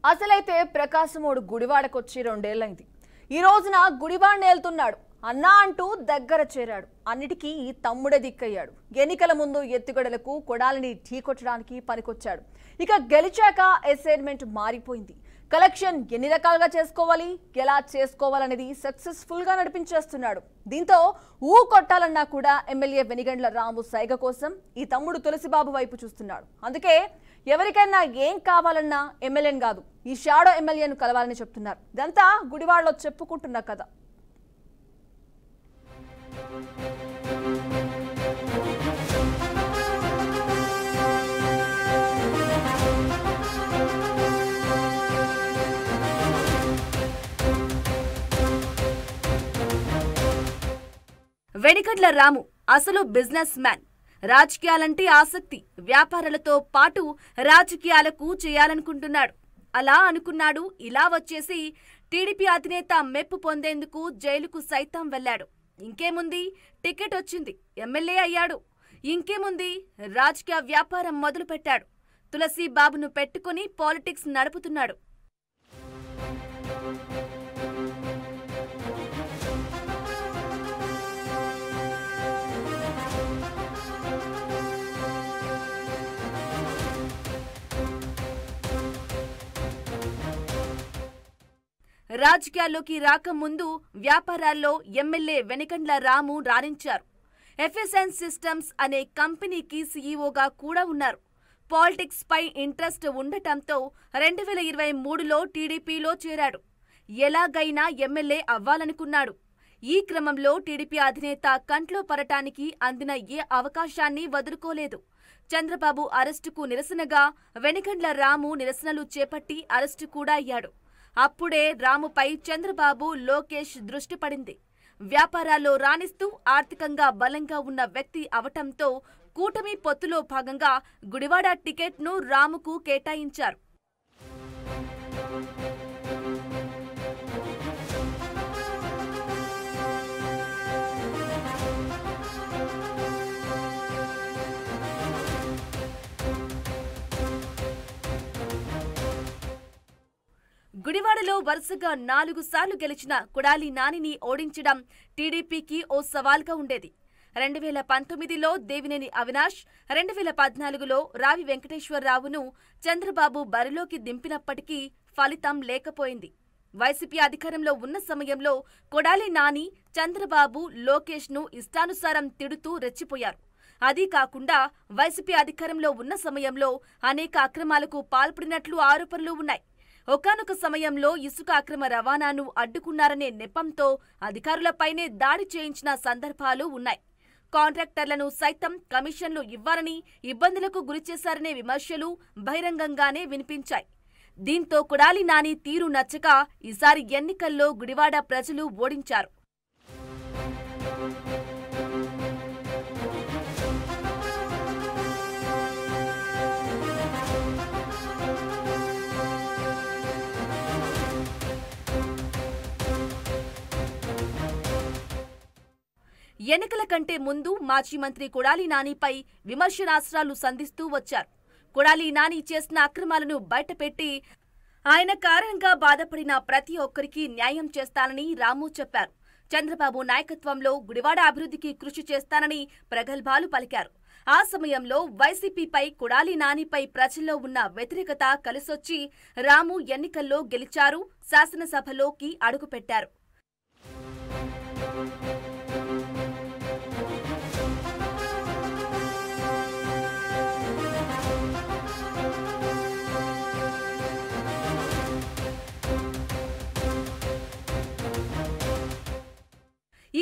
అసలైతే ప్రకాశమోడు గుడివాడకొచ్చి 2 ఏళ్లైంది. ఈ రోజున గుడివాడని ఏలుతున్నాడు. అన్నా అంటూ దగ్గర చేరాడు. అన్నిటికీ ఈ తమ్ముడే దిక్కయ్యాడు. ఎన్నికల ముందు ఎత్తుగడలకు కొడాలిని ఢీకొట్టడానికి పనికొచ్చాడు. ఇక గెలిచాక అసైన్మెంట్ మారిపోయింది. కలెక్షన్ ఎన్ని రకాలుగా చేసుకోవాలి, ఎలా చేసుకోవాలనేది సక్సెస్ఫుల్ గా నడిపించేస్తున్నాడు. దీంతో కొట్టాలన్నా కూడా ఎమ్మెల్యే వెనిగండ్ల రాము సైగ కోసం ఈ తమ్ముడు తులసిబాబు వైపు చూస్తున్నాడు. అందుకే ఎవరికైనా ఏం కావాలన్నా ఎమ్మెల్యేని కాదు, ఈ షాడో ఎమ్మెల్యేను కలవాలని చెప్తున్నారు. ఇదంతా గుడివాడలో చెప్పుకుంటున్న కథ. వెనిగండ్ల రాము అసలు బిజినెస్ మ్యాన్. రాజకీయాలంటే ఆసక్తి, వ్యాపారాలతో పాటు రాజకీయాలకు చేయాలనుకుంటున్నాడు. అలా అనుకున్నాడు. ఇలా వచ్చేసి టీడీపీ అధినేత మెప్పు పొందేందుకు జైలుకు సైతం వెళ్లాడు. ఇంకేముంది, టికెట్ వచ్చింది, ఎమ్మెల్యే అయ్యాడు. ఇంకేముంది, రాజకీయ వ్యాపారం మొదలుపెట్టాడు. తులసి బాబును పెట్టుకుని పాలిటిక్స్ నడుపుతున్నాడు. రాజకీయాల్లోకి రాకముందు వ్యాపారాల్లో ఎమ్మెల్యే వెనిగండ్ల రాము రాణించారు. ఎఫ్ఎస్ఎన్ సిస్టమ్స్ అనే కంపెనీకి సీఈఓగా కూడా ఉన్నారు. పాలిటిక్స్ పై ఇంట్రెస్ట్ ఉండటంతో 2023లో టీడీపీలో చేరాడు. ఎలాగైనా ఎమ్మెల్యే అవ్వాలనుకున్నాడు. ఈ క్రమంలో టీడీపీ అధినేత కంట్లో పడటానికి అందిన ఏ అవకాశాన్ని వదులుకోలేదు. చంద్రబాబు అరెస్టుకు నిరసనగా వెనిగండ్ల రాము నిరసనలు చేపట్టి అరెస్టు కూడా అయ్యాడు. అప్పుడే రాముపై చంద్రబాబు, లోకేష్ దృష్టి పడింది. వ్యాపారాల్లో రాణిస్తూ ఆర్థికంగా బలంగా ఉన్న వ్యక్తి అవటంతో కూటమి పొత్తులో భాగంగా గుడివాడ టికెట్ను రాముకు కేటాయించారు. గుడివాడలో వరుసగా 4 సార్లు గెలిచిన కొడాలి నానిని ఓడించడం టీడీపీకి ఓ సవాల్గా ఉండేది. 2019లో దేవినేని అవినాష్, 2014లో రావి వెంకటేశ్వరరావును చంద్రబాబు బరిలోకి దింపినప్పటికీ ఫలితం లేకపోయింది. వైసీపీ అధికారంలో ఉన్న సమయంలో కొడాలి నాని, చంద్రబాబు, లోకేష్ను ఇష్టానుసారం తిడుతూ రెచ్చిపోయారు. అదీ కాకుండా వైసీపీ అధికారంలో ఉన్న సమయంలో అనేక అక్రమాలకు పాల్పడినట్లు ఆరోపణలు ఉన్నాయి. ఒకానొక సమయంలో ఇసుక అక్రమ రవాణాను అడ్డుకున్నారనే నెపంతో అధికారులపైనే దాడి చేయించిన సందర్భాలు ఉన్నాయి. కాంట్రాక్టర్లను సైతం కమిషన్లు ఇవ్వాలని ఇబ్బందులకు గురిచేశారనే విమర్శలు బహిరంగంగానే వినిపించాయి. దీంతో కొడాలి నాని తీరు నచ్చక ఈసారి ఎన్నికల్లో గుడివాడ ప్రజలు ఓడించారు. ఎన్నికల కంటే ముందు మాజీ మంత్రి కొడాలి నానిపై విమర్శనాస్త్రాలు సంధిస్తూ వచ్చారు. కొడాలి నాని చేసిన అక్రమాలను బయటపెట్టి ఆయన కారణంగా బాధపడిన ప్రతి ఒక్కరికి న్యాయం చేస్తానని రాము చెప్పారు. చంద్రబాబు నాయకత్వంలో గుడివాడ అభివృద్ధికి కృషి చేస్తానని ప్రగల్భాలు పలికారు. ఆ సమయంలో వైసీపీపై కొడాలి నానిపై ప్రజల్లో ఉన్న వ్యతిరేకత కలిసొచ్చి రాము ఎన్నికల్లో గెలిచారు, శాసనసభలోకి అడుగుపెట్టారు.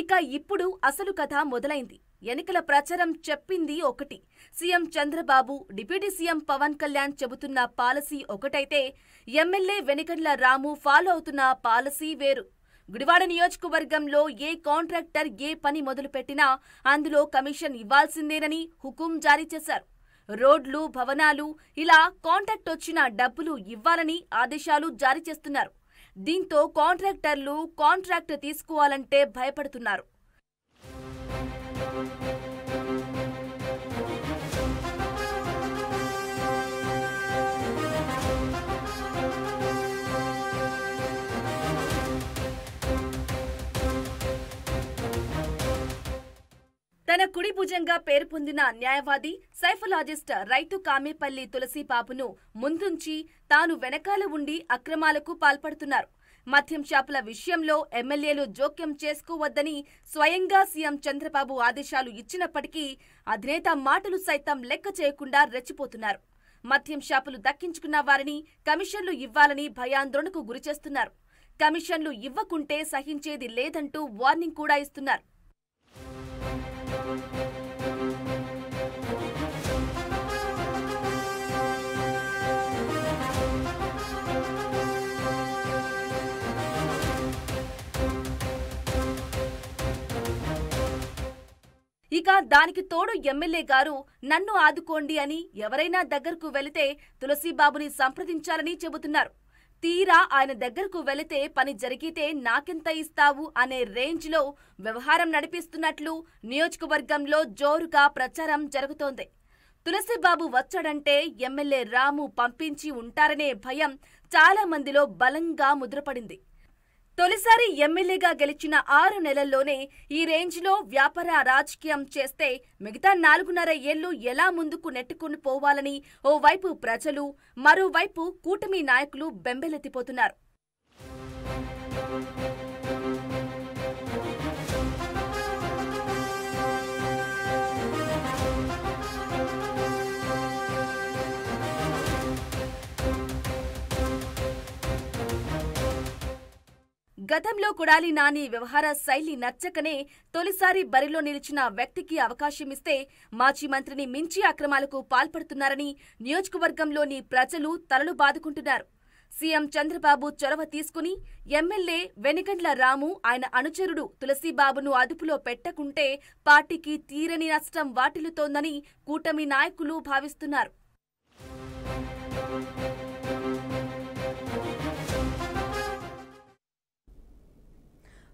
ఇక ఇప్పుడు అసలు కథ మొదలైంది. ఎన్నికల ప్రచారం చెప్పింది ఒకటి, CM Chandrababu, deputy CM Pawan Kalyan చెబుతున్న పాలసీ ఒకటైతే ఎమ్మెల్యే వెనిగండ్ల రాము ఫాలో అవుతున్న పాలసీ వేరు. గుడివాడ నియోజకవర్గంలో ఏ కాంట్రాక్టర్ ఏ పని మొదలుపెట్టినా అందులో కమిషన్ ఇవ్వాల్సిందేనని హుకుం జారీ చేశారు. రోడ్లు, భవనాలు ఇలా కాంట్రాక్ట్ వచ్చిన డబ్బులు ఇవ్వాలని ఆదేశాలు జారీ చేస్తున్నారు. దీంతో కాంట్రాక్టర్లు కాంట్రాక్ట్ తీసుకోవాలంటే భయపడుతున్నారు. భుజంగా పేరు పొందిన న్యాయవాది సైఫలాజిస్ట్ రైతు కామేపల్లి తులసిబాబును ముందుంచి తాను వెనకాల ఉండి అక్రమాలకు పాల్పడుతున్నారు. మద్యం షాపుల విషయంలో ఎమ్మెల్యేలు జోక్యం చేసుకోవద్దని స్వయంగా సీఎం చంద్రబాబు ఆదేశాలు ఇచ్చినప్పటికీ అధినేత మాటలు సైతం లెక్క చేయకుండా రెచ్చిపోతున్నారు. మద్యం షాపులు దక్కించుకున్న వారిని కమిషన్లు ఇవ్వాలని భయాందోళనకు గురిచేస్తున్నారు. కమిషన్లు ఇవ్వకుంటే సహించేది లేదంటూ వార్నింగ్ కూడా ఇస్తున్నారు. ఇక దానికి తోడు ఎమ్మెల్యే గారు నన్ను ఆదుకోండి అని ఎవరైనా దగ్గరకు వెళితే తులసిబాబుని సంప్రదించాలని చెబుతున్నారు. తీరా ఆయన దగ్గరకు వెళితే పని జరిగితే నాకెంత ఇస్తావు అనే రేంజ్లో వ్యవహారం నడిపిస్తున్నట్లు నియోజకవర్గంలో జోరుగా ప్రచారం జరుగుతోంది. తులసిబాబు వచ్చాడంటే ఎమ్మెల్యే రాము పంపించి ఉంటారనే భయం చాలా మందిలో బలంగా ముద్రపడింది. తొలిసారి ఎమ్మెల్యేగా గెలిచిన 6 నెలల్లోనే ఈ రేంజ్లో వ్యాపార రాజకీయం చేస్తే మిగతా 4.5 ఏళ్లు ఎలా ముందుకు నెట్టుకుని పోవాలని ఓవైపు ప్రజలు, మరోవైపు కూటమి నాయకులు బెంబేలెత్తిపోతున్నారు. గతంలో కొడాలి నాని వ్యవహార శైలి నచ్చకనే తొలిసారి బరిలో నిలిచిన వ్యక్తికి అవకాశమిస్తే మాజీ మంత్రిని మించి అక్రమాలకు పాల్పడుతున్నారని నియోజకవర్గంలోని ప్రజలు తలలు బాదుకుంటున్నారు. సీఎం చంద్రబాబు చొరవ తీసుకుని ఎమ్మెల్యే వెనిగండ్ల రాము ఆయన అనుచరుడు తులసిబాబును అదుపులో పెట్టకుంటే పార్టీకి తీరని నష్టం వాటిల్లుతోందని కూటమి నాయకులు భావిస్తున్నారు.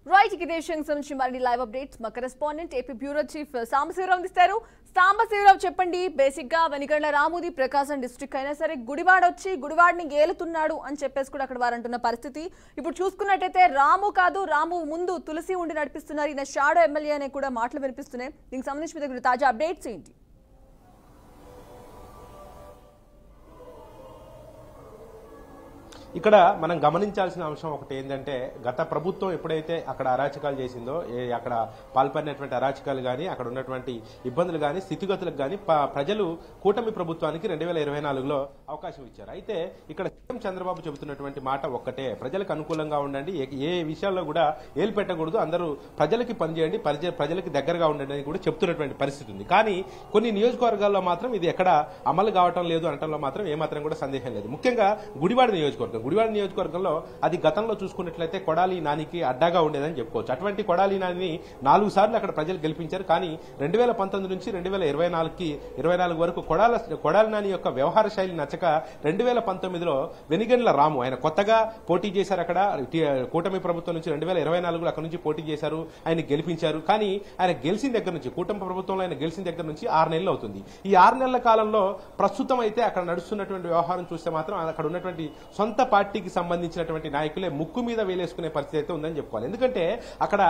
రైట్, ఇదే విషయం నుంచి మరిన్ని లైవ్ అప్డేట్స్ మా correspondent AP bureau chief Sambasivarao అందిస్తారు. సాంబశివరావు, చెప్పండి, బేసిక్ గా వెనిగండ్ల రాముది ప్రకాశం డిస్ట్రిక్ట్ అయినా సరే గుడివాడ వచ్చి గుడివాడిని ఏలుతున్నాడు అని చెప్పేసి కూడా అక్కడ వారు అంటున్న పరిస్థితి. ఇప్పుడు చూసుకున్నట్టయితే రాము కాదు, రాము ముందు తులసి ఉండి నడిపిస్తున్నారు, ఈయన షాడో ఎమ్మెల్యే అనే కూడా మాటలు వినిపిస్తున్నాయి. దీనికి సంబంధించి మీ దగ్గర తాజా అప్డేట్స్ ఏంటి? ఇక్కడ మనం గమనించాల్సిన అంశం ఒకటి ఏంటంటే, గత ప్రభుత్వం ఎప్పుడైతే అక్కడ అరాచకాలు చేసిందో, అక్కడ పాల్పడినటువంటి అరాచకాలు కానీ, అక్కడ ఉన్నటువంటి ఇబ్బందులు కానీ, స్థితిగతులకు కానీ ప్రజలు కూటమి ప్రభుత్వానికి 2024లో అవకాశం ఇచ్చారు. అయితే ఇక్కడ సీఎం చంద్రబాబు చెబుతున్నటువంటి మాట ఒక్కటే, ప్రజలకు అనుకూలంగా ఉండండి, ఏ విషయాల్లో కూడా ఏలు పెట్టకూడదు, అందరూ ప్రజలకి పనిచేయండి, ప్రజలకి దగ్గరగా ఉండండి అని కూడా చెప్తున్నటువంటి పరిస్థితి ఉంది. కానీ కొన్ని నియోజకవర్గాల్లో మాత్రం ఇది ఎక్కడ అమలు కావటం లేదు అనటంలో మాత్రం ఏమాత్రం కూడా సందేహం లేదు. ముఖ్యంగా గుడివాడ నియోజకవర్గంలో అది గతంలో చూసుకున్నట్లయితే కొడాలి నానికి అడ్డాగా ఉండేదని చెప్పుకోవచ్చు. అటువంటి కొడాలి నాని 4 సార్లు అక్కడ ప్రజలు గెలిపించారు. కానీ 2019 నుంచి 2024 వరకు కొడాలి నాని యొక్క వ్యవహార శైలి నచ్చక 2019లో వెనిగండ్ల రాము ఆయన కొత్తగా పోటీ చేశారు. అక్కడ కూటమి ప్రభుత్వం నుంచి 2024లో అక్కడ నుంచి పోటీ చేశారు, ఆయన గెలిపించారు. కానీ ఆయన గెలిచిన దగ్గర నుంచి, కూటమి ప్రభుత్వంలో ఆయన గెలిచిన దగ్గర నుంచి 6 నెలలు అవుతుంది. ఈ 6 నెలల కాలంలో ప్రస్తుతం అయితే అక్కడ నడుస్తున్నటువంటి వ్యవహారం చూస్తే మాత్రం అక్కడ ఉన్నటువంటి సొంత పార్టీకి సంబంధించినటువంటి నాయకులే ముక్కు మీద వేలేసుకునే పరిస్థితి అయితే ఉందని చెప్పుకోవాలి. ఎందుకంటే అక్కడ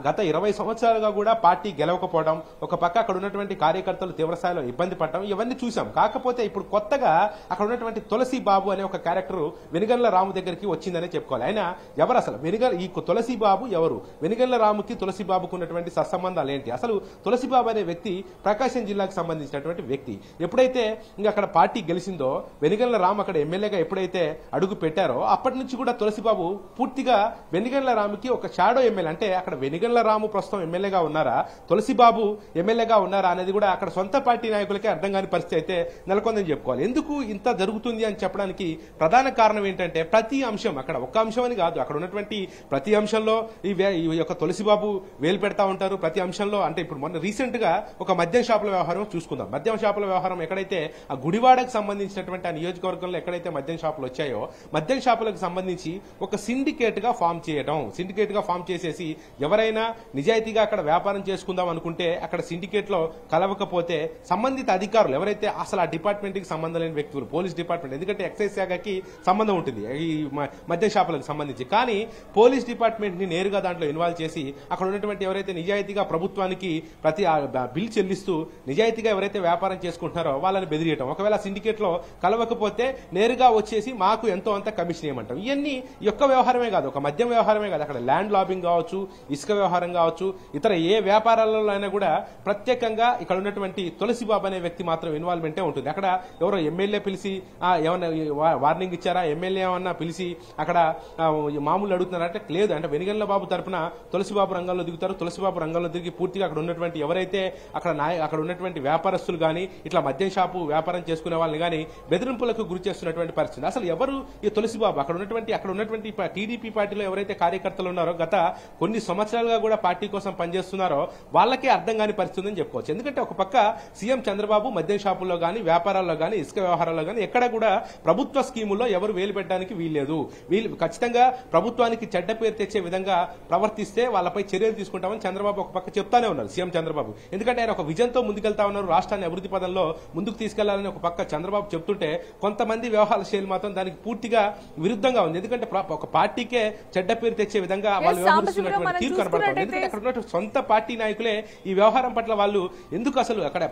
గత 20 సంవత్సరాలుగా కూడా పార్టీ గెలవకపోవడం, ఒక పక్క అక్కడ ఉన్నటువంటి కార్యకర్తలు తీవ్రస్థాయిలో ఇబ్బంది పడడం, ఇవన్నీ చూసాం. కాకపోతే ఇప్పుడు కొత్తగా అక్కడ ఉన్నటువంటి తులసి బాబు అనే ఒక క్యారెక్టర్ వెనిగండ్ల రాము దగ్గరికి వచ్చిందనే చెప్పుకోవాలి. ఆయన ఎవరు అసలు? ఈ తులసి బాబు ఎవరు? వెనిగండ్ల రాముకి తులసి బాబుకు ఉన్నటువంటి సత్సంబంధాలు ఏంటి? అసలు తులసి బాబు అనే వ్యక్తి ప్రకాశం జిల్లాకు సంబంధించినటువంటి వ్యక్తి. ఎప్పుడైతే ఇంకా అక్కడ పార్టీ గెలిచిందో, వెనిగండ్ల రాము అక్కడ ఎమ్మెల్యేగా ఎప్పుడైతే అడుగు పెట్టారో అప్పటి నుంచి కూడా తులసిబాబు పూర్తిగా వెనిగండ్ల రాముకి ఒక షాడో ఎమ్మెల్యే. అంటే అక్కడ వెనిగండ్ల రాము ప్రస్తుతం ఎమ్మెల్యేగా ఉన్నారా, తులసిబాబు ఎమ్మెల్యేగా ఉన్నారా అనేది కూడా అక్కడ సొంత పార్టీ నాయకులకే అర్థం కాని పరిస్థితి అయితే నెలకొందని చెప్పుకోవాలి. ఎందుకు ఇంత జరుగుతుంది అని చెప్పడానికి ప్రధాన కారణం ఏంటంటే, ప్రతి అంశం, అక్కడ ఒక్క అంశం అని కాదు, అక్కడ ఉన్నటువంటి ప్రతి అంశంలో ఈ యొక్క తులసిబాబు వేలు పెడతా ఉంటారు. ప్రతి అంశంలో, అంటే ఇప్పుడు మొన్న రీసెంట్ గా ఒక మద్యం షాపుల వ్యవహారం చూసుకుందాం. మద్యం షాపుల వ్యవహారం ఎక్కడైతే ఆ గుడివాడకు సంబంధించినటువంటి ఆ నియోజకవర్గంలో ఎక్కడైతే మద్యం షాపులు వచ్చాయో ఉన్నాయో మద్యం షాపులకు సంబంధించి ఒక సిండికేట్ గా ఫామ్ చేసేసి ఎవరైనా నిజాయితీగా అక్కడ వ్యాపారం చేసుకుందాం అనుకుంటే అక్కడ సిండికేట్ లో కలవకపోతే సంబంధిత అధికారులు ఎవరైతే అసలు ఆ డిపార్ట్మెంట్ కి సంబంధం లేని వ్యక్తులు, పోలీస్ డిపార్ట్మెంట్, ఎందుకంటే ఎక్సైజ్ శాఖకి సంబంధం ఉంటుంది ఈ మద్యం షాపులకు సంబంధించి, కానీ పోలీస్ డిపార్ట్మెంట్ ని నేరుగా దాంట్లో ఇన్వాల్వ్ చేసి అక్కడ ఉన్నటువంటి ఎవరైతే నిజాయితీగా ప్రభుత్వానికి ప్రతి బిల్ చెల్లిస్తూ నిజాయితీగా ఎవరైతే వ్యాపారం చేసుకుంటున్నారో వాళ్ళని బెదిరియటం, ఒకవేళ సిండికేట్ లో కలవకపోతే నేరుగా వచ్చేసి మాకు ఎంతో అంత కమిషన్ ఇవ్వమంటాం. ఇవన్నీ యొక్క వ్యవహారమే కాదు, ఒక మద్యం వ్యవహారమే కాదు, అక్కడ ల్యాండ్ లాబింగ్ కావచ్చు, ఇసుక వ్యవహారం కావచ్చు, ఇతర ఏ వ్యాపారాలలో అయినా కూడా ప్రత్యేకంగా ఇక్కడ ఉన్నటువంటి తులసిబాబు అనే వ్యక్తి మాత్రం ఇన్వాల్వ్మెంటే ఉంటుంది. అక్కడ ఎవరో ఎమ్మెల్యే పిలిచి ఏమన్నా వార్నింగ్ ఇచ్చారా, ఎమ్మెల్యే ఏమన్నా పిలిచి అక్కడ మామూలు అడుగుతున్నారంటే లేదు. అంటే వెనిగళ్ల బాబు తరపున తులసిబాబు రంగంలో దిగుతారు. తులసిబాబు రంగంలో దిగి పూర్తిగా అక్కడ ఉన్నటువంటి ఎవరైతే అక్కడ ఉన్నటువంటి వ్యాపారస్తులు గానీ ఇట్లా మద్యం షాపు వ్యాపారం చేసుకునే వాళ్ళని గానీ బెదిరింపులకు గురి చేస్తున్నటువంటి పరిస్థితి. అసలు ఎవరు ఈ తులసిబాబు? అక్కడ ఉన్నటువంటి టీడీపీ పార్టీలో ఎవరైతే కార్యకర్తలు ఉన్నారో గత కొన్ని సంవత్సరాలుగా కూడా పార్టీ కోసం పనిచేస్తున్నారో వాళ్ళకే అర్థం కాని పరిస్థితి అని చెప్పుకోవచ్చు. ఎందుకంటే ఒక పక్క సీఎం చంద్రబాబు మద్యం షాపుల్లో గానీ వ్యాపారాల్లో గానీ ఇసుక వ్యవహారాల్లో గానీ ఎక్కడ కూడా ప్రభుత్వ స్కీముల్లో ఎవరు వేలు పెట్టడానికి వీల్లేదు. వీళ్ళు ఖచ్చితంగా ప్రభుత్వానికి చెడ్డ పేరు తెచ్చే విధంగా ప్రవర్తిస్తే వాళ్ళపై చర్యలు తీసుకుంటామని చంద్రబాబు ఒక పక్క చెప్తానే ఉన్నారు, సీఎం చంద్రబాబు. ఎందుకంటే ఆయన ఒక విజన్తో ముందుకెళ్తా ఉన్నారు, రాష్ట్రాన్ని అభివృద్ధి పదంలో ముందుకు తీసుకెళ్లాలని ఒక పక్క చంద్రబాబు చెప్తుంటే కొంతమంది వ్యవహార శైలి మాత్రం దానికి పూర్తిగా విరుద్ధంగా ఉంది. ఎందుకంటే ఒక పార్టీకే చెడ్డ పేరు తెచ్చే విధంగా వాళ్ళు వ్యవహరిస్తున్నటువంటి తీరు కనబడుతుంది. ఎందుకంటే అక్కడ ఉన్నటువంటి సొంత పార్టీ నాయకులే ఈ వ్యవహారం పట్ల వాళ్ళు ఎందుకు అసలు అక్కడ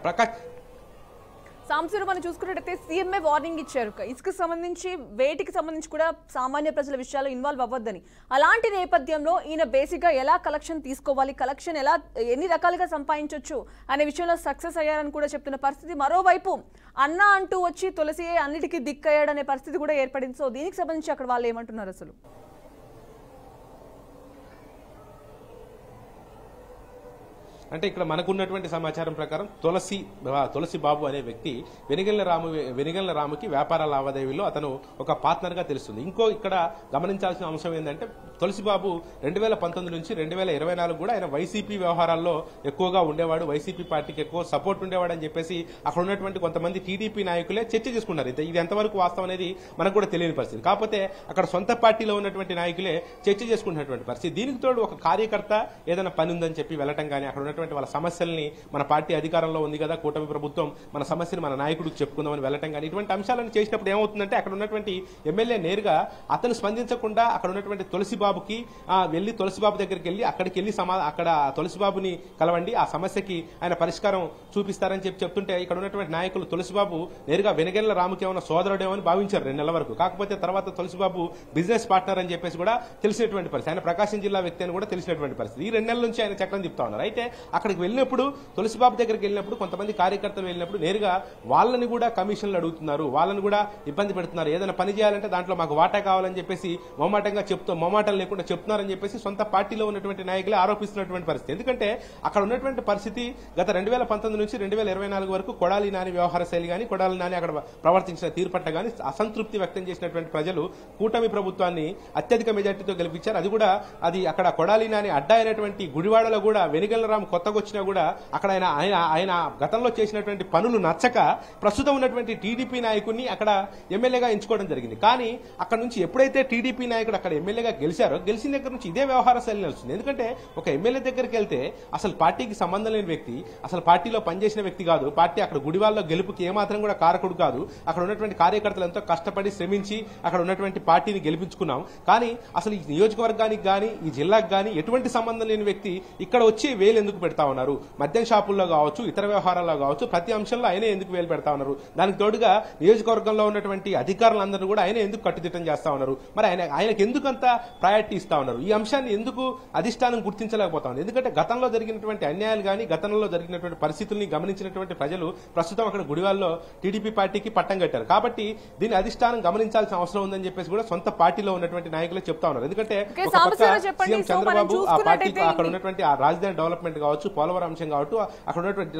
సాంసూరు మనం చూసుకున్నట్టయితే సీఎంఏ వార్నింగ్ ఇచ్చారు ఇసుకు సంబంధించి వేటికి సంబంధించి కూడా సామాన్య ప్రజల విషయాల్లో ఇన్వాల్వ్ అవ్వద్దని. అలాంటి నేపథ్యంలో ఈయన బేసిక్ గా ఎలా కలెక్షన్ తీసుకోవాలి, కలెక్షన్ ఎలా ఎన్ని రకాలుగా సంపాదించవచ్చు అనే విషయంలో సక్సెస్ అయ్యారని కూడా చెప్తున్న పరిస్థితి. మరోవైపు అన్నా అంటూ వచ్చి తులసి అన్నిటికీ దిక్కయ్యాడనే పరిస్థితి కూడా ఏర్పడింది. సో దీనికి సంబంధించి అక్కడ వాళ్ళు ఏమంటున్నారు అసలు? అంటే ఇక్కడ మనకున్నటువంటి సమాచారం ప్రకారం తులసి బాబు అనే వ్యక్తి వెనిగళ్ల రాముకి వ్యాపార లావాదేవీలో అతను ఒక పార్ట్నర్ గా తెలుస్తుంది. ఇంకో ఇక్కడ గమనించాల్సిన అంశం ఏంటంటే తులసిబాబు 2019 నుంచి 2024 కూడా ఆయన వైసీపీ వ్యవహారాల్లో ఎక్కువగా ఉండేవాడు, వైసీపీ పార్టీకి ఎక్కువ సపోర్ట్ ఉండేవాడు అని చెప్పేసి అక్కడ ఉన్నటువంటి కొంతమంది టీడీపీ నాయకులే చర్చ చేసుకున్నారు. ఇది ఎంతవరకు వాస్తవం అనేది మనకు కూడా తెలియని పరిస్థితి. కాకపోతే అక్కడ సొంత పార్టీలో ఉన్నటువంటి నాయకులే చర్చ చేసుకున్నటువంటి పరిస్థితి. దీనికి తోడు ఒక కార్యకర్త ఏదైనా పని ఉందని చెప్పి వెళ్ళటం కానీ అక్కడ ఉన్నటువంటి వాళ్ళ సమస్యల్ని మన పార్టీ అధికారంలో ఉంది కదా కూటమి ప్రభుత్వం, మన సమస్యను మన నాయకుడికి చెప్పుకుందామని వెళ్ళటం కానీ ఇటువంటి అంశాలను చేసినప్పుడు ఏమవుతుందంటే అక్కడ ఉన్నటువంటి ఎమ్మెల్యే నేరుగా అతను స్పందించకుండా అక్కడ ఉన్నటువంటి తులసిబాబుకి వెళ్లి తులసిబాబు దగ్గరికి వెళ్లి అక్కడికి వెళ్లి అక్కడ తులసిబాబుని కలవండి, ఆ సమస్యకి ఆయన పరిష్కారం చూపిస్తారని చెప్తుంటే ఇక్కడ ఉన్నటువంటి నాయకులు తులసిబాబు నేరుగా వెనిగళ్ల రాముకి ఏమైనా సోదరుడేమో అని భావించారు 2 నెలల వరకు. కాకపోతే తర్వాత తులసిబాబు బిజినెస్ పార్ట్నర్ అని చెప్పేసి కూడా తెలిసినటువంటి పరిస్థితి, ఆయన ప్రకాశం జిల్లా వ్యక్తి అని కూడా తెలిసినటువంటి పరిస్థితి. ఈ 2 నెలల నుంచి ఆయన చక్రం తిప్పుతా ఉన్నారు. అయితే అక్కడికి వెళ్ళినప్పుడు తులసిబాబు దగ్గరికి వెళ్ళినప్పుడు కొంతమంది కార్యకర్తలు వెళ్ళినప్పుడు నేరుగా వాళ్ళని కూడా కమిషన్లు అడుగుతున్నారు, వాళ్ళని కూడా ఇబ్బంది పెడుతున్నారు. ఏదైనా పని చేయాలంటే దాంట్లో మాకు వాటా కావాలని చెప్పేసి మొమాటం లేకుండా చెప్తున్నారని చెప్పేసి సొంత పార్టీలో ఉన్నటువంటి నాయకులే ఆరోపిస్తున్నటువంటి పరిస్థితి. ఎందుకంటే అక్కడ ఉన్నటువంటి పరిస్థితి గత 2019 నుంచి 2024 వరకు కొడాలి నాని వ్యవహార శైలి కానీ కొడాలి నాని అక్కడ ప్రవర్తించిన తీరు పట్ల కానీ అసంతృప్తి వ్యక్తం చేసినటువంటి ప్రజలు కూటమి ప్రభుత్వాన్ని అత్యధిక మెజార్టీతో గెలిపించారు. అది అక్కడ కొడాలి నాని అడ్డా అయినటువంటి గుడివాడలో కూడా వెనిగళ్ల రాము కొత్తగా వచ్చినా కూడా అక్కడ ఆయన గతంలో చేసినటువంటి పనులు నచ్చక ప్రస్తుతం ఉన్నటువంటి టీడీపీ నాయకుడిని అక్కడ ఎమ్మెల్యేగా ఎంచుకోవడం జరిగింది. కానీ అక్కడ నుంచి ఎప్పుడైతే టీడీపీ నాయకుడు అక్కడ ఎమ్మెల్యేగా గెలిచారో గెలిచిన దగ్గర నుంచి ఇదే వ్యవహార శైలి నడుస్తుంది. ఎందుకంటే ఒక ఎమ్మెల్యే దగ్గరికి వెళ్తే అసలు పార్టీకి సంబంధం లేని వ్యక్తి, అసలు పార్టీలో పనిచేసిన వ్యక్తి కాదు, పార్టీ అక్కడ గుడివాళ్ళలో గెలుపుకి ఏమాత్రం కూడా కారకుడు కాదు. అక్కడ ఉన్నటువంటి కార్యకర్తలు ఎంతో కష్టపడి శ్రమించి అక్కడ ఉన్నటువంటి పార్టీని గెలిపించుకున్నాం. కానీ అసలు ఈ నియోజకవర్గానికి గానీ ఈ జిల్లాకు గానీ ఎటువంటి సంబంధం లేని వ్యక్తి ఇక్కడ వచ్చి వేలు ఎందుకు పెడతా ఉన్నారు? మద్యం షాపుల్లో కావచ్చు, ఇతర వ్యవహారాల్లో కావచ్చు, ప్రతి అంశంలో ఆయనే ఎందుకు వేలు పెడతా ఉన్నారు? దానికి తోడుగా నియోజకవర్గంలో ఉన్నటువంటి అధికారులందరూ కూడా ఆయన ఎందుకు కట్టుదిట్టం చేస్తా ఉన్నారు? మరి ఆయనకు ఎందుకంత ప్రయారిటీ ఇస్తా ఉన్నారు? ఈ అంశాన్ని ఎందుకు అధిష్టానం గుర్తించలేకపోతా ఉంది? ఎందుకంటే గతంలో జరిగినటువంటి అన్యాయాలు కానీ గతంలో జరిగినటువంటి పరిస్థితుల్ని గమనించినటువంటి ప్రజలు ప్రస్తుతం అక్కడ గుడివాళ్ళలో టీడీపీ పార్టీకి పట్టం కట్టారు. కాబట్టి దీన్ని అధిష్టానం గమనించాల్సిన అవసరం ఉందని చెప్పేసి కూడా సొంత పార్టీలో ఉన్నటువంటి నాయకులే చెప్తా ఉన్నారు. ఎందుకంటే ఒక పక్క సీఎం చంద్రబాబు ఆ పార్టీకి అక్కడ ఉన్నటువంటి ఆ రాజధాని డెవలప్మెంట్ కావచ్చు, పోలవరం అంశం కావచ్చు, అక్కడ ఉన్నటువంటి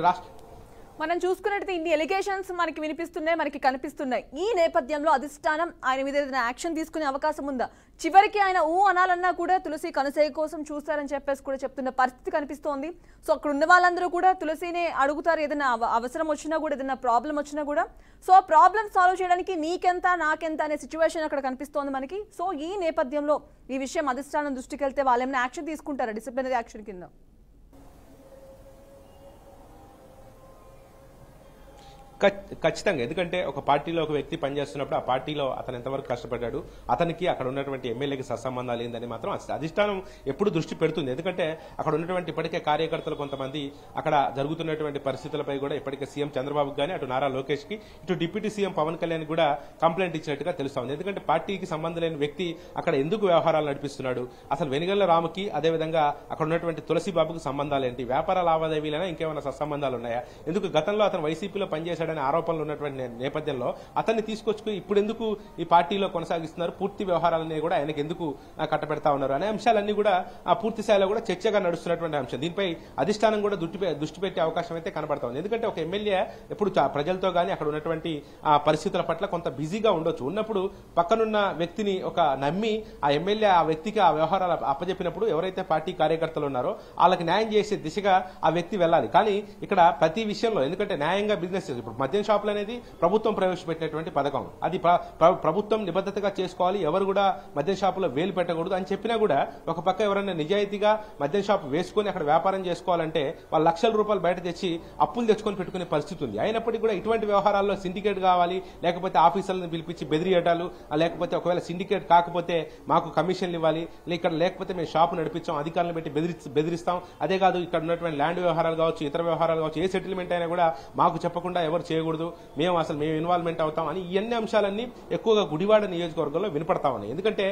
మనం చూసుకున్నట్టు ఇన్ని ఎలిగేషన్స్ మనకి వినిపిస్తున్నాయి, మనకి కనిపిస్తున్నాయి. ఈ నేపథ్యంలో అధిష్టానం ఆయన మీద ఏదైనా యాక్షన్ తీసుకునే అవకాశం ఉందా? చివరికి ఆయన అనాలన్నా కూడా తులసి కనసేయ కోసం చూస్తారని చెప్పేసి కూడా చెప్తున్న పరిస్థితి కనిపిస్తోంది. సో అక్కడ ఉన్న వాళ్ళందరూ కూడా తులసినే అడుగుతారు, ఏదైనా అవసరం వచ్చినా కూడా, ఏదైనా ప్రాబ్లం వచ్చినా కూడా. సో ప్రాబ్లం సాల్వ్ చేయడానికి నీకెంత నాకెంత అనే సిచ్యువేషన్ అక్కడ కనిపిస్తోంది మనకి. సో ఈ నేపథ్యంలో ఈ విషయం అధిష్టానం దృష్టికి వెళ్తే వాళ్ళు ఏమైనా యాక్షన్ తీసుకుంటారా డిసిప్లినరీ యాక్షన్ కింద? ఖచ్చితంగా. ఎందుకంటే ఒక పార్టీలో ఒక వ్యక్తి పనిచేస్తున్నప్పుడు ఆ పార్టీలో అతను ఎంతవరకు కష్టపడ్డాడు, అతనికి అక్కడ ఉన్నటువంటి ఎమ్మెల్యేకి సత్సంబంధాలు ఏందని మాత్రం అధిష్టానం ఎప్పుడు దృష్టి పెడుతుంది. ఎందుకంటే అక్కడ ఉన్నటువంటి ఇప్పటికే కార్యకర్తలు కొంతమంది అక్కడ జరుగుతున్నటువంటి పరిస్థితులపై కూడా ఇప్పటికే సీఎం చంద్రబాబుకి కానీ, అటు నారా లోకేష్ కి, ఇటు డిప్యూటీ సీఎం పవన్ కళ్యాణ్ కూడా కంప్లైంట్ ఇచ్చినట్టుగా తెలుస్తోంది. ఎందుకంటే పార్టీకి సంబంధం లేని వ్యక్తి అక్కడ ఎందుకు వ్యవహారాలు నడిపిస్తున్నాడు, అసలు వెనుగళ్ల రాముకి అదేవిధంగా అక్కడ ఉన్నటువంటి తులసి బాబుకి సంబంధాలు ఏంటి, వ్యాపార లావాదేవీలైనా ఇంకేమైనా సత్సంబంధాలు ఉన్నాయా, ఎందుకు గతంలో అతను వైసీపీలో పనిచేశాడు ఆరోపణలు ఉన్నటువంటి నేపథ్యంలో అతన్ని తీసుకొచ్చుకుని ఇప్పుడు ఎందుకు ఈ పార్టీలో కొనసాగిస్తున్నారు, పూర్తి వ్యవహారాలన్నీ కూడా ఆయనకు ఎందుకు కట్టబెడతా ఉన్నారు అనే అంశాలన్నీ కూడా పూర్తి స్థాయిలో కూడా చర్చగా నడుస్తున్నటువంటి అంశం. దీనిపై అధిష్టానం కూడా దృష్టి పెట్టే అవకాశం అయితే కనబడతా ఉంది. ఎందుకంటే ఒక ఎమ్మెల్యే ఎప్పుడు ప్రజలతో గానీ అక్కడ ఉన్నటువంటి పరిస్థితుల పట్ల కొంత బిజీగా ఉండొచ్చు. ఉన్నప్పుడు పక్కనున్న వ్యక్తిని ఒక నమ్మి ఆ ఎమ్మెల్యే ఆ వ్యక్తికి ఆ వ్యవహారాలు అప్పజెప్పినప్పుడు ఎవరైతే పార్టీ కార్యకర్తలు ఉన్నారో వాళ్ళకి న్యాయం చేసే దిశగా ఆ వ్యక్తి వెళ్ళాలి. కానీ ఇక్కడ ప్రతి విషయంలో ఎందుకంటే న్యాయంగా బిజినెస్, ఇప్పుడు మద్యం షాపులు అనేది ప్రభుత్వం ప్రవేశపెట్టినటువంటి పథకం, అది ప్రభుత్వం నిబద్ధతగా చేసుకోవాలి, ఎవరు కూడా మద్యం షాపులో వేలు పెట్టకూడదు అని చెప్పినా కూడా ఒక పక్క ఎవరైనా నిజాయితీగా మద్యం షాపు వేసుకుని అక్కడ వ్యాపారం చేసుకోవాలంటే వాళ్ళు లక్షల రూపాయలు బయట తెచ్చి అప్పులు తెచ్చుకొని పెట్టుకునే పరిస్థితి ఉంది. అయినప్పటికీ కూడా ఇటువంటి వ్యవహారాల్లో సిండికేట్ కావాలి, లేకపోతే ఆఫీసర్లను పిలిపించి బెదిరియటాలు, లేకపోతే ఒకవేళ సిండికేట్ కాకపోతే మాకు కమిషన్లు ఇవ్వాలి, ఇక్కడ లేకపోతే మేము షాపు నడిపించాం, అధికారులను పెట్టి బెదిరిస్తాం, అదే కాదు ఇక్కడ ఉన్నటువంటి ల్యాండ్ వ్యవహారాలు కావచ్చు, ఇతర వ్యవహారాలు కావచ్చు, ఏ సెటిల్మెంట్ అయినా కూడా మాకు చెప్పకుండా ఎవరు చేయకూడదు, మేము ఇన్వాల్వ్మెంట్ అవుతాం అని ఇవన్నీ అంశాలన్నీ ఎక్కువగా గుడివాడ నియోజకవర్గంలో వినపడతా ఉన్నాయి. ఎందుకంటే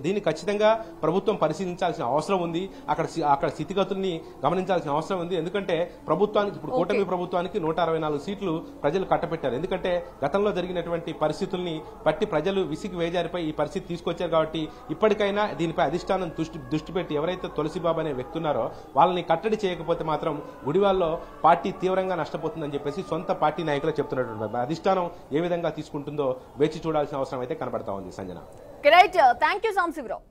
దీన్ని ఖచ్చితంగా ప్రభుత్వం పరిశీలించాల్సిన అవసరం ఉంది, అక్కడ స్థితిగతుల్ని గమనించాల్సిన అవసరం ఉంది. ఎందుకంటే ప్రభుత్వానికి ఇప్పుడు కూటమి ప్రభుత్వానికి 164 సీట్లు ప్రజలు కట్టపెట్టారు. ఎందుకంటే గతంలో జరిగినటువంటి పరిస్థితుల్ని బట్టి ప్రజలు విసిగి వేజారిపై ఈ పరిస్థితి తీసుకొచ్చారు. కాబట్టి ఇప్పటికైనా దీనిపై అధిష్టానం దృష్టి పెట్టి ఎవరైతే తులసిబాబు అనే వ్యక్తి ఉన్నారో వాళ్ళని కట్టడి చేయకపోతే మాత్రం గుడివాడలో పార్టీ తీవ్రంగా నష్టపోతుందని చెప్పేసి సొంత పార్టీ నాయకులు చెప్తున్నటువంటి అధిష్టానం ఏ విధంగా తీసుకుంటుందో వేచి చూడాల్సిన అవసరం అయితే కనబడతా ఉంది. Sanjana, right, thank you Sambasivarao.